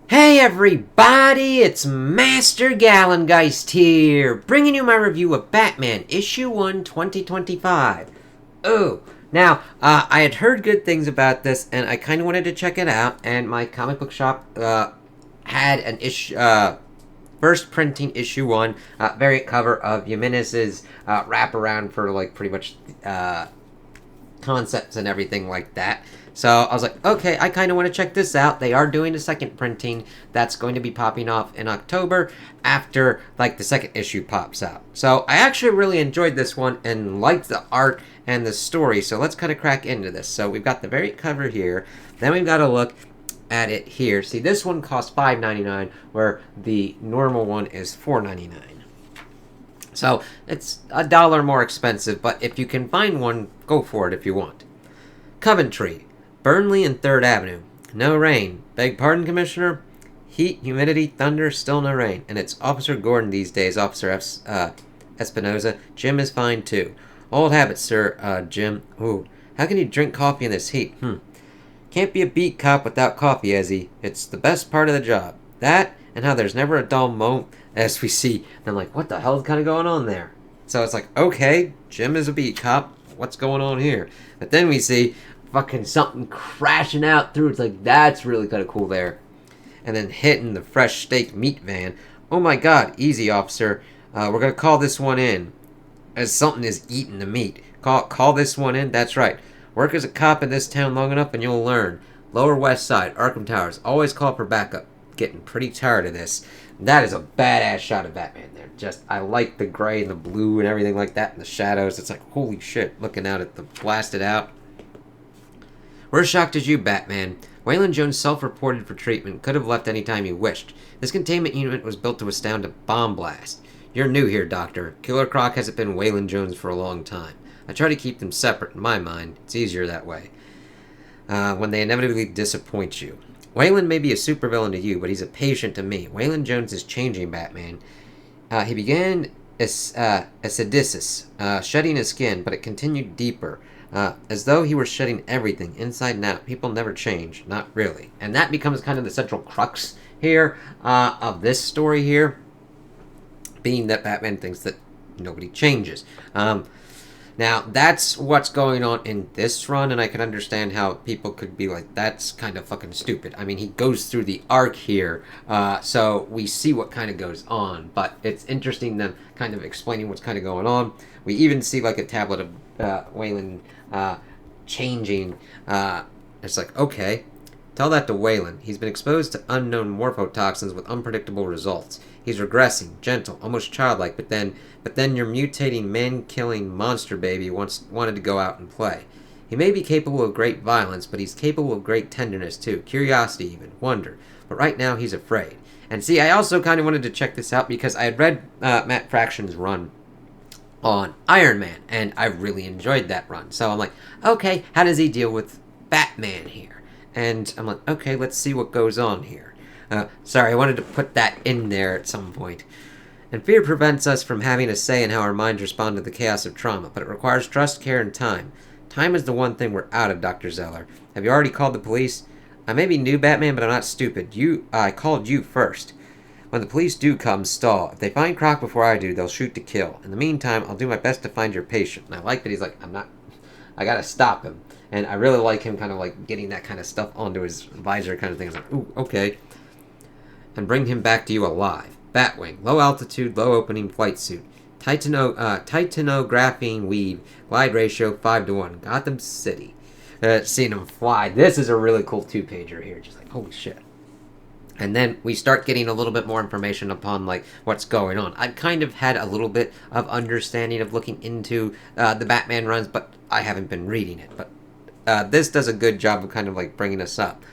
Hey everybody, it's Master Gallengeist here, bringing you my review of Batman Issue 1 2025. Oh, now, I had heard good things about this, and I kind of wanted to check it out, and my comic book shop had an first printing Issue 1 variant cover of Jimenez's wraparound for, like, pretty much concepts and everything like that. So I was like, okay, I kind of want to check this out. They are doing a second printing that's going to be popping off in October after, like, the second issue pops out. So I actually really enjoyed this one and liked the art and the story. So let's kind of crack into this. So we've got the variant cover here. Then we've got to look at it here. See, this one costs $5.99, where the normal one is $4.99. So it's $1 more expensive, but if you can find one, go for it if you want. Coventry, Burnley and 3rd Avenue. No rain. Beg pardon, Commissioner? Heat, humidity, thunder, still no rain. And it's Officer Gordon these days, Officer Espinoza. Jim is fine too. Old habit, sir, Jim. Ooh, how can you drink coffee in this heat? Can't be a beat cop without coffee, Ezzy. It's the best part of the job. That, and how there's never a dull moment, as we see. And I'm like, what the hell is kind of going on there? So it's like, okay, Jim is a beat cop. What's going on here? But then we see fucking something crashing out through. It's like, that's really kind of cool there. And then hitting the fresh steak meat van. Oh my god, easy, officer. We're going to call this one in. As something is eating the meat. Call this one in? That's right. Work as a cop in this town long enough and you'll learn. Lower West Side, Arkham Towers. Always call for backup. Getting pretty tired of this. That is a badass shot of Batman there. Just, I like the gray and the blue and everything like that and the shadows. It's like, holy shit, looking out at the blasted out. We're shocked as you, Batman. Waylon Jones self-reported for treatment. Could have left any time he wished. This containment unit was built to withstand a bomb blast. You're new here, Doctor. Killer Croc hasn't been Waylon Jones for a long time. I try to keep them separate in my mind. It's easier that way. When they inevitably disappoint you. Waylon may be a supervillain to you, but he's a patient to me. Waylon Jones is changing, Batman. He began as Acidosis, shedding his skin, but it continued deeper. As though he were shedding everything, inside and out. People never change. Not really. And that becomes kind of the central crux here of this story here. Being that Batman thinks that nobody changes. Now, that's what's going on in this run, and I can understand how people could be like, that's kind of fucking stupid. I mean, he goes through the arc here, so we see what kind of goes on, but it's interesting them kind of explaining what's kind of going on. We even see, like, a tablet of Waylon changing. It's like, okay, tell that to Waylon. He's been exposed to unknown morphotoxins with unpredictable results. He's regressing, gentle, almost childlike, but then your mutating, man-killing monster baby wanted to go out and play. He may be capable of great violence, but he's capable of great tenderness too, curiosity even, wonder. But right now he's afraid. And see, I also kind of wanted to check this out because I had read Matt Fraction's run on Iron Man, and I really enjoyed that run. So I'm like, okay, how does he deal with Batman here? And I'm like, okay, let's see what goes on here. Sorry, I wanted to put that in there at some point. And fear prevents us from having a say in how our minds respond to the chaos of trauma, but it requires trust, care, and time. Time is the one thing we're out of, Dr. Zeller. Have you already called the police? I may be new, Batman, but I'm not stupid. I called you first. When the police do come, stall. If they find Croc before I do, they'll shoot to kill. In the meantime, I'll do my best to find your patient. And I like that he's like, I gotta stop him. And I really like him kind of like getting that kind of stuff onto his visor kind of thing. It's like, ooh, okay. And bring him back to you alive. Batwing, low altitude, low opening flight suit. Titanographene weave, glide ratio 5:1. Gotham City. Seeing him fly. This is a really cool 2-pager here. Just like, holy shit. And then we start getting a little bit more information upon, like, what's going on. I kind of had a little bit of understanding of looking into the Batman runs, but I haven't been reading it. But this does a good job of kind of, like, bringing us up.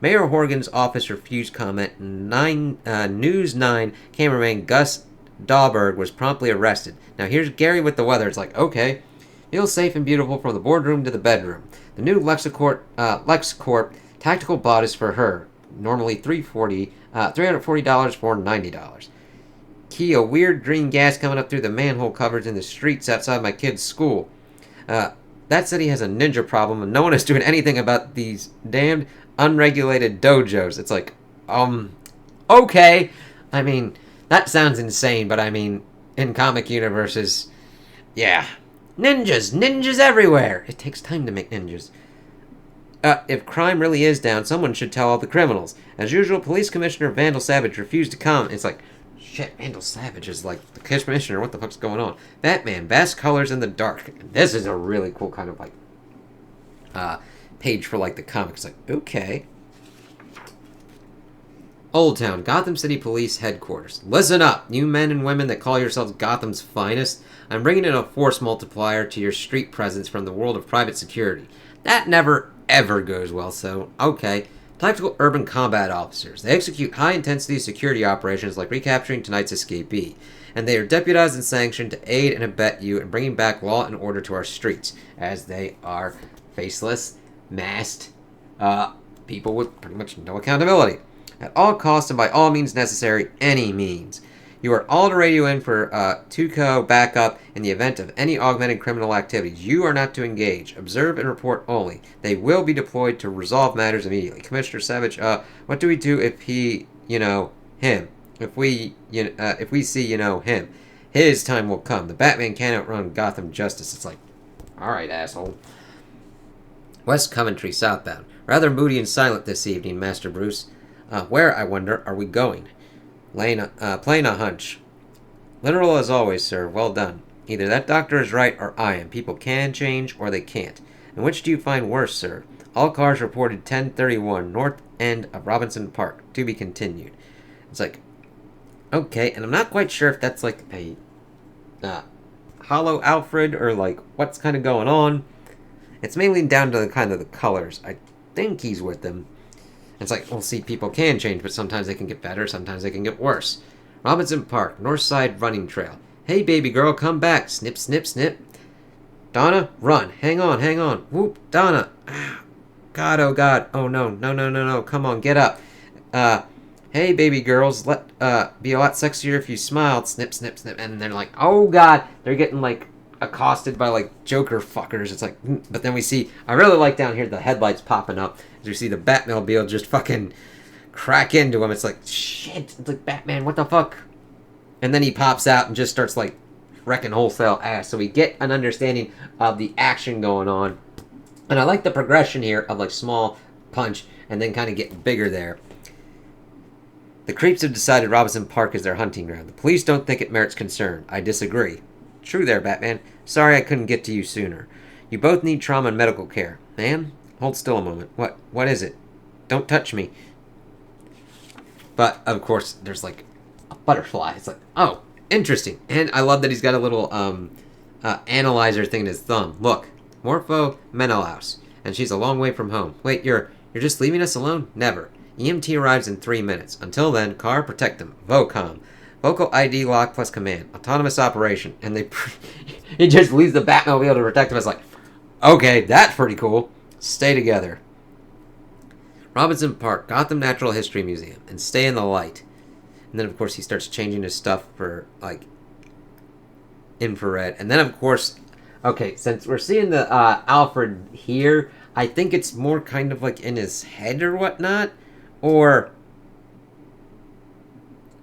Mayor Horgan's office refused comment. News 9 cameraman Gus Dahlberg was promptly arrested. Now here's Gary with the weather. It's like, okay, feel safe and beautiful from the boardroom to the bedroom. The new LexCorp tactical bot is for her. Normally $340 for $90. Key, a weird green gas coming up through the manhole covers in the streets outside my kid's school. That city has a ninja problem, and no one is doing anything about these damned unregulated dojos. It's like, Okay. I mean, that sounds insane, but I mean, in comic universes, yeah. Ninjas everywhere. It takes time to make ninjas. If crime really is down, someone should tell all the criminals. As usual, Police Commissioner Vandal Savage refused to come. It's like, shit, Vandal Savage is like the commissioner. What the fuck's going on? Batman, best colors in the dark. This is a really cool kind of like page for like the comics. Like, okay. Old Town, Gotham City Police Headquarters. Listen up, you men and women that call yourselves Gotham's finest. I'm bringing in a force multiplier to your street presence from the world of private security. That never, ever goes well, so, okay. Tactical Urban Combat Officers. They execute high-intensity security operations like recapturing tonight's escapee. And they are deputized and sanctioned to aid and abet you in bringing back law and order to our streets, as they are faceless, masked, people with pretty much no accountability. At all costs and by all means necessary, any means. You are all to radio in for TUCO backup in the event of any augmented criminal activities. You are not to engage. Observe and report only. They will be deployed to resolve matters immediately. Commissioner Savage, what do we do if he, him? If we see, him. His time will come. The Batman can't outrun Gotham justice. It's like, alright, asshole. West Coventry, southbound. Rather moody and silent this evening, Master Bruce. Where, I wonder, are we going? Playing a hunch. Literal as always, sir. Well done. Either that doctor is right or I am. People can change or they can't. And which do you find worse, sir? All cars reported 1031, north end of Robinson Park. To be continued. It's like, okay, and I'm not quite sure if that's like a Hollow Alfred or like what's kind of going on. It's mainly down to the kind of the colors. I think he's with them. It's like, we'll see, people can change, but sometimes they can get better, sometimes they can get worse. Robinson Park, North Side Running Trail. Hey, baby girl, come back. Snip, snip, snip. Donna, run. Hang on, hang on. Whoop, Donna. God, oh God. Oh, no. Come on, get up. Hey, baby girls, be a lot sexier if you smiled. Snip, snip, snip. And they're like, oh, God. They're getting, like, accosted by, like, Joker fuckers. It's like, but then we see, I really like down here the headlights popping up. As we see the Batmobile just fucking crack into him. It's like, shit. It's like, Batman, what the fuck? And then he pops out and just starts, like, wrecking wholesale ass. So we get an understanding of the action going on. And I like the progression here of, like, small punch and then kind of get bigger there. The creeps have decided Robinson Park is their hunting ground. The police don't think it merits concern. I disagree. True there, Batman. Sorry I couldn't get to you sooner. You both need trauma and medical care. Ma'am? Hold still a moment. What is it? Don't touch me. But, of course, there's, like, a butterfly. It's like, oh, interesting. And I love that he's got a little, analyzer thing in his thumb. Look. Morpho Menelaus. And she's a long way from home. Wait, you're just leaving us alone? Never. EMT arrives in 3 minutes. Until then, car, protect them. VOCOM. Vocal ID lock plus command. Autonomous operation. And he just leaves the Batmobile to protect him. It's like, okay, that's pretty cool. Stay together. Robinson Park, Gotham Natural History Museum. And stay in the light. And then, of course, he starts changing his stuff for, like, infrared. And then, of course, okay, since we're seeing the Alfred here, I think it's more kind of, like, in his head or whatnot. Or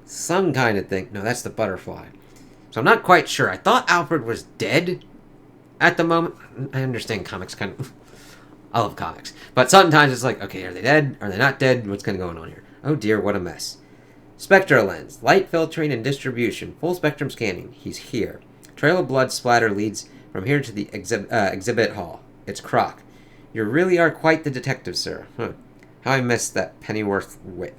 some kind of thing. No, that's the butterfly. So I'm not quite sure. I thought Alfred was dead at the moment. I understand comics kind of... I love comics. But sometimes it's like, okay, are they dead? Are they not dead? What's going on here? Oh dear, what a mess. Spectra lens. Light filtering and distribution. Full spectrum scanning. He's here. Trail of blood splatter leads from here to the exhibit hall. It's Croc. You really are quite the detective, sir. Huh. How I missed that Pennyworth wit.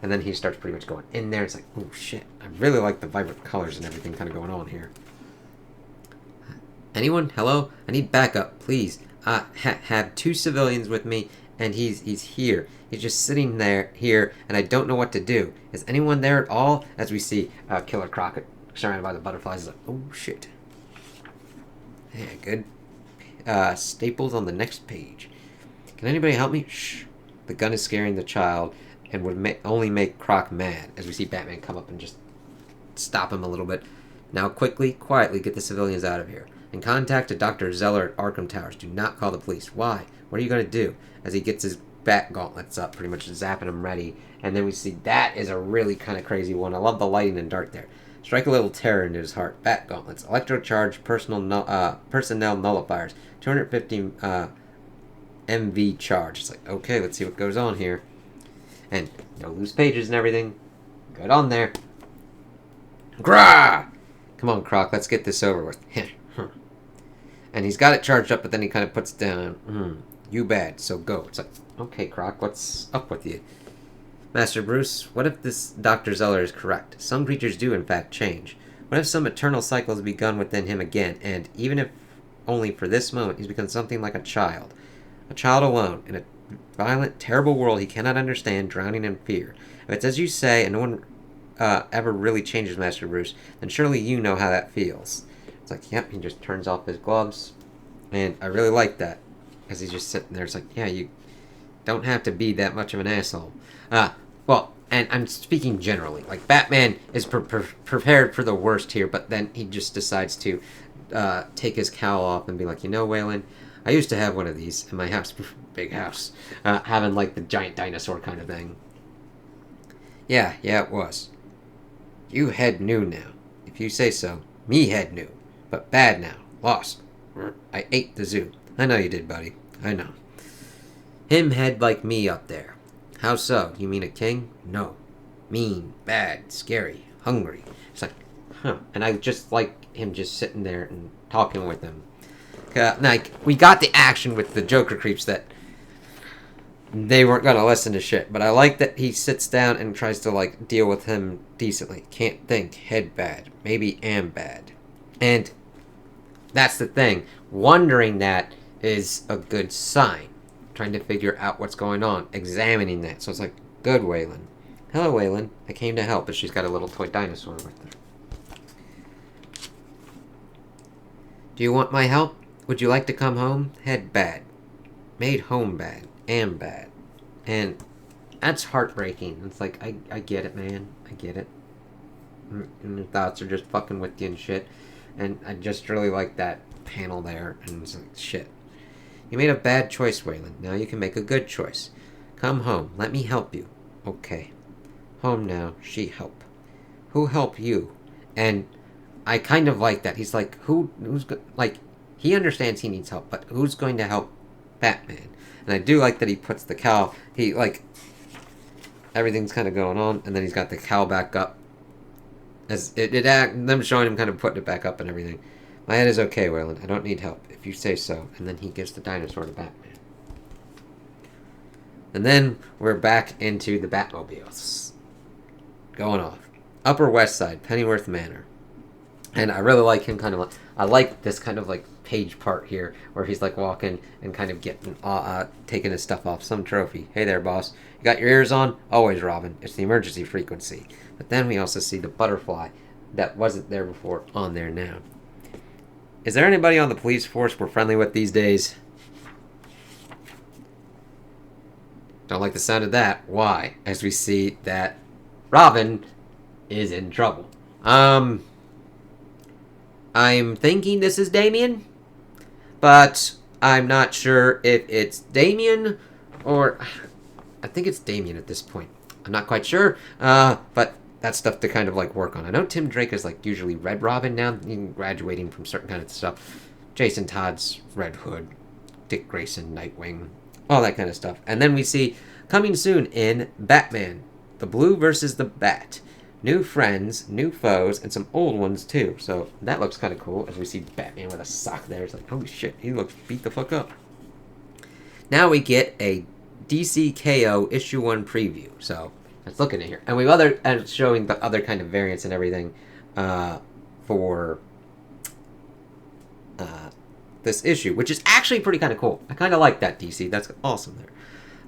And then he starts pretty much going in there. It's like, oh shit. I really like the vibrant colors and everything kind of going on here. Anyone? Hello? I need backup, please. Have 2 civilians with me, and he's here. He's just sitting here, and I don't know what to do. Is anyone there at all? As we see Killer Croc surrounded by the butterflies. He's like, oh shit. Yeah, good. Staples on the next page. Can anybody help me? Shh. The gun is scaring the child and would only make Croc mad. As we see Batman come up and just stop him a little bit. Now quickly, quietly get the civilians out of here. And contact a Dr. Zeller at Arkham Towers. Do not call the police. Why? What are you going to do? As he gets his bat gauntlets up, pretty much zapping them ready. And then we see that is a really kind of crazy one. I love the lighting and dark there. Strike a little terror into his heart. Bat gauntlets. Electrocharge personnel nullifiers. 250 MV charge. It's like, okay, let's see what goes on here. And no loose pages and everything. Good on there. Grah! Come on, Croc, let's get this over with. And he's got it charged up, but then he kind of puts it down. You bad, so go. It's like, okay, Croc, what's up with you? Master Bruce, what if this Dr. Zeller is correct? Some creatures do, in fact, change. What if some eternal cycle has begun within him again, and even if only for this moment, he's become something like a child? A child alone, in a violent, terrible world he cannot understand, drowning in fear. If it's as you say, and no one ever really changes, Master Bruce, then surely you know how that feels. It's like, yep, he just turns off his gloves, and I really like that, because he's just sitting there. It's like, yeah, you don't have to be that much of an asshole. Well, and I'm speaking generally. Like, Batman is prepared for the worst here, but then he just decides to take his cowl off and be like, you know, Waylon, I used to have one of these in my house, big house, having, like, the giant dinosaur kind of thing. Yeah, it was. You head new now. If you say so. Me head new. But bad now. Lost. I ate the zoo. I know you did, buddy. I know. Him head like me up there. How so? You mean a king? No. Mean, bad, scary, hungry. It's like, huh. And I just like him just sitting there and talking with him. Like, we got the action with the Joker creeps that they weren't going to listen to shit. But I like that he sits down and tries to, like, deal with him decently. Can't think. Head bad. Maybe am bad. And that's the thing. Wondering that is a good sign. Trying to figure out what's going on. Examining that. So it's like, good, Waylon. Hello, Waylon. I came to help. But she's got a little toy dinosaur with her. Do you want my help? Would you like to come home? Head bad. Made home bad. Am bad. And that's heartbreaking. It's like, I get it, man. I get it. And your thoughts are just fucking with you and shit. And I just really like that panel there. And it's like, shit. You made a bad choice, Waylon. Now you can make a good choice. Come home. Let me help you. Okay. Home now. She help. Who help you? And I kind of like that. He's like, who's like, he understands he needs help, but who's going to help Batman? And I do like that he puts the cowl. He, like, everything's kind of going on, and then he's got the cowl back up. As them showing him kind of putting it back up and everything. My head is okay, Waylon. I don't need help, if you say so. And then he gives the dinosaur to Batman. And then we're back into the Batmobiles. Going off. Upper West Side, Pennyworth Manor. And I really like him kind of like... I like this kind of like page part here where he's like walking and kind of getting... taking his stuff off. Some trophy. Hey there, boss. You got your ears on? Always, Robin. It's the emergency frequency. But then we also see the butterfly that wasn't there before on there now. Is there anybody on the police force we're friendly with these days? Don't like the sound of that. Why? As we see that Robin is in trouble. I'm thinking this is Damien, but I'm not sure if it's Damien or... I think it's Damien at this point. I'm not quite sure, but that's stuff to kind of like work on. I know Tim Drake is like usually Red Robin now, graduating from certain kind of stuff. Jason Todd's Red Hood, Dick Grayson, Nightwing, all that kind of stuff. And then we see coming soon in Batman, the Blue versus the Bat. New friends, new foes, and some old ones too. So that looks kind of cool as we see Batman with a sock there. It's like, holy shit, he looks beat the fuck up. Now we get a DC KO issue 1 preview. So let's look at it here. And we've showing the other kind of variants and everything for this issue, which is actually pretty kind of cool. I kind of like that, DC. That's awesome there.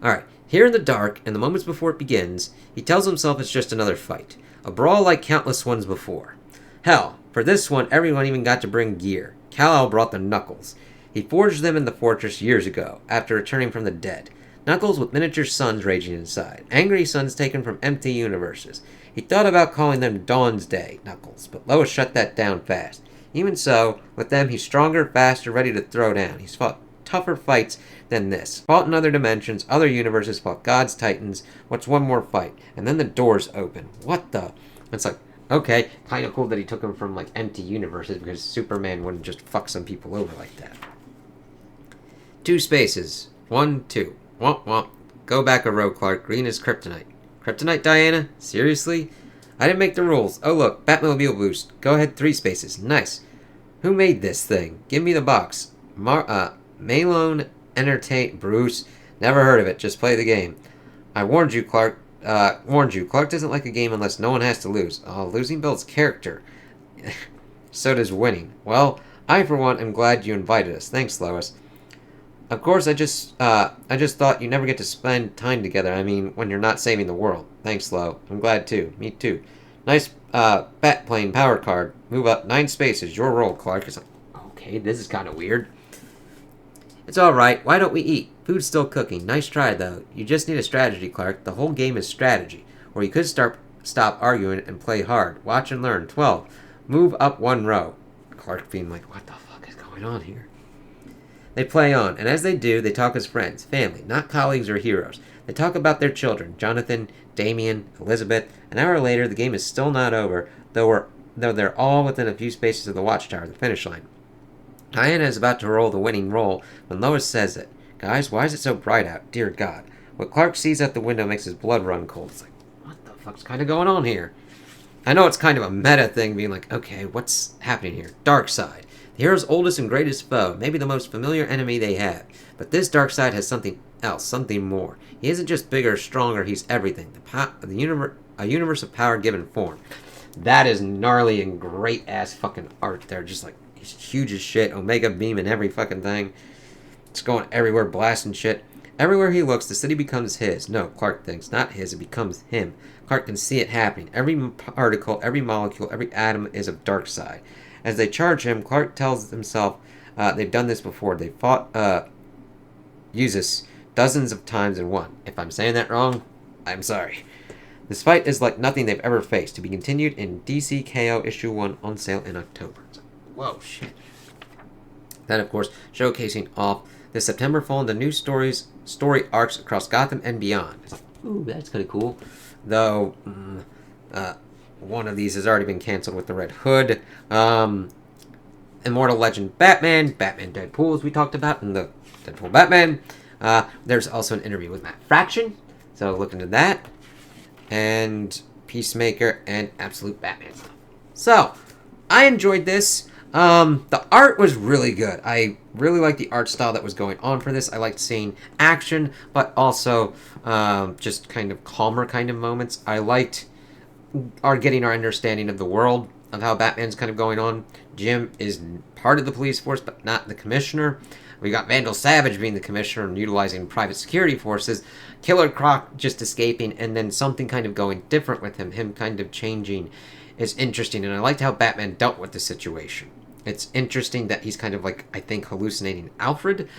Alright, here in the dark, in the moments before it begins, he tells himself it's just another fight. A brawl like countless ones before. Hell, for this one, everyone even got to bring gear. Kal-El brought the Knuckles. He forged them in the fortress years ago, after returning from the dead. Knuckles with miniature suns raging inside. Angry suns taken from empty universes. He thought about calling them Dawn's Day Knuckles, but Lois shut that down fast. Even so, with them he's stronger, faster, ready to throw down. He's fought tougher fights than this. Fought in other dimensions, other universes, fought gods, titans. What's one more fight? And then the doors open. What the? It's like, okay, kind of cool that he took him from, like, empty universes, because Superman wouldn't just fuck some people over like that. 2 spaces. 1, 2. Womp womp. Go back a row, Clark. Green is kryptonite. Kryptonite, Diana? Seriously? I didn't make the rules. Oh, look. Batmobile boost. Go ahead, 3 spaces. Nice. Who made this thing? Give me the box. Malone Entertain... Bruce. Never heard of it. Just play the game. I warned you, Clark. Clark doesn't like a game unless no one has to lose. Oh, losing builds character. So does winning. Well, I, for one, am glad you invited us. Thanks, Lois. Of course, I just thought you never get to spend time together. I mean, when you're not saving the world. Thanks, Lo. I'm glad, too. Me, too. Nice, bat plane power card. Move up 9 spaces. Your role, Clark. It's like, okay, this is kind of weird. It's alright. Why don't we eat? Food's still cooking. Nice try, though. You just need a strategy, Clark. The whole game is strategy. Or you could stop arguing and play hard. Watch and learn. 12. Move up 1 row. Clark being like, what the fuck is going on here? They play on, and as they do, they talk as friends, family, not colleagues or heroes. They talk about their children, Jonathan, Damien, Elizabeth. An hour later, the game is still not over, though they're all within a few spaces of the watchtower, the finish line. Diana is about to roll the winning roll when Lois says it. Guys, why is it so bright out? Dear God. What Clark sees out the window makes his blood run cold. It's like, what the fuck's kind of going on here? I know it's kind of a meta thing, being like, okay, what's happening here? Darkseid. The hero's oldest and greatest foe, maybe the most familiar enemy they have. But this Darkseid has something else, something more. He isn't just bigger or stronger, he's everything. A universe of power given form. That is gnarly and great-ass fucking art there. Just like, he's huge as shit. Omega beam and every fucking thing. It's going everywhere, blasting shit. Everywhere he looks, the city becomes his. No, Clark thinks, not his, it becomes him. Clark can see it happening. Every particle, every molecule, every atom is of Darkseid. As they charge him, Clark tells himself they've done this before. They fought Usus dozens of times and won. If I'm saying that wrong, I'm sorry. This fight is like nothing they've ever faced. To be continued in DC KO issue 1 on sale in October. Whoa, shit. Then, of course, showcasing off this September fall into new story arcs across Gotham and beyond. It's like, ooh, that's kind of cool. Though, one of these has already been canceled with the Red Hood. Immortal Legend Batman, Batman Deadpool, as we talked about in the Deadpool Batman. There's also an interview with Matt Fraction, so look into that. And Peacemaker and Absolute Batman stuff. So, I enjoyed this. The art was really good. I really liked the art style that was going on for this. I liked seeing action, but also just kind of calmer kind of moments. I liked getting our understanding of the world, of how Batman's kind of going on. Jim is part of the police force, but not the commissioner. We got Vandal Savage being the commissioner and utilizing private security forces. Killer Croc just escaping, and then something kind of going different with him kind of changing. Is interesting, and I liked how Batman dealt with the situation. It's interesting that he's kind of like, I think, hallucinating Alfred.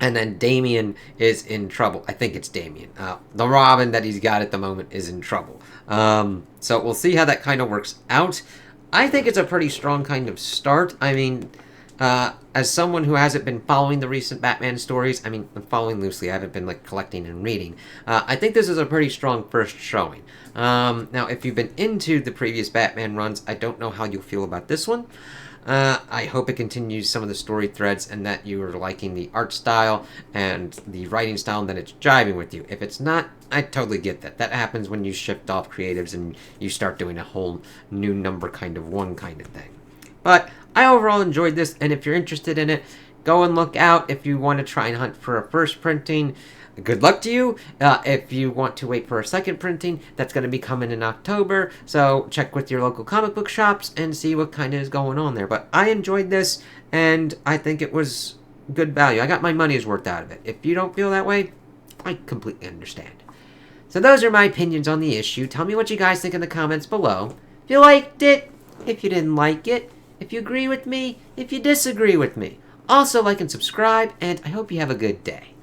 And then Damian is in trouble. I think it's Damian. The Robin that he's got at the moment is in trouble. So we'll see how that kind of works out. I think it's a pretty strong kind of start. I mean, as someone who hasn't been following the recent Batman stories, I mean, I'm following loosely. I haven't been like collecting and reading. I think this is a pretty strong first showing. Now, if you've been into the previous Batman runs, I don't know how you'll feel about this one. I hope it continues some of the story threads and that you are liking the art style and the writing style and that it's jiving with you. If it's not, I totally get that. That happens when you shift off creatives and you start doing a whole new number kind of one kind of thing. But I overall enjoyed this, and if you're interested in it, go and look out. If you want to try and hunt for a first printing, good luck to you. If you want to wait for a second printing, that's going to be coming in October. So check with your local comic book shops and see what kind of is going on there. But I enjoyed this, and I think it was good value. I got my money's worth out of it. If you don't feel that way, I completely understand. So those are my opinions on the issue. Tell me what you guys think in the comments below. If you liked it, if you didn't like it, if you agree with me, if you disagree with me. Also, like and subscribe, and I hope you have a good day.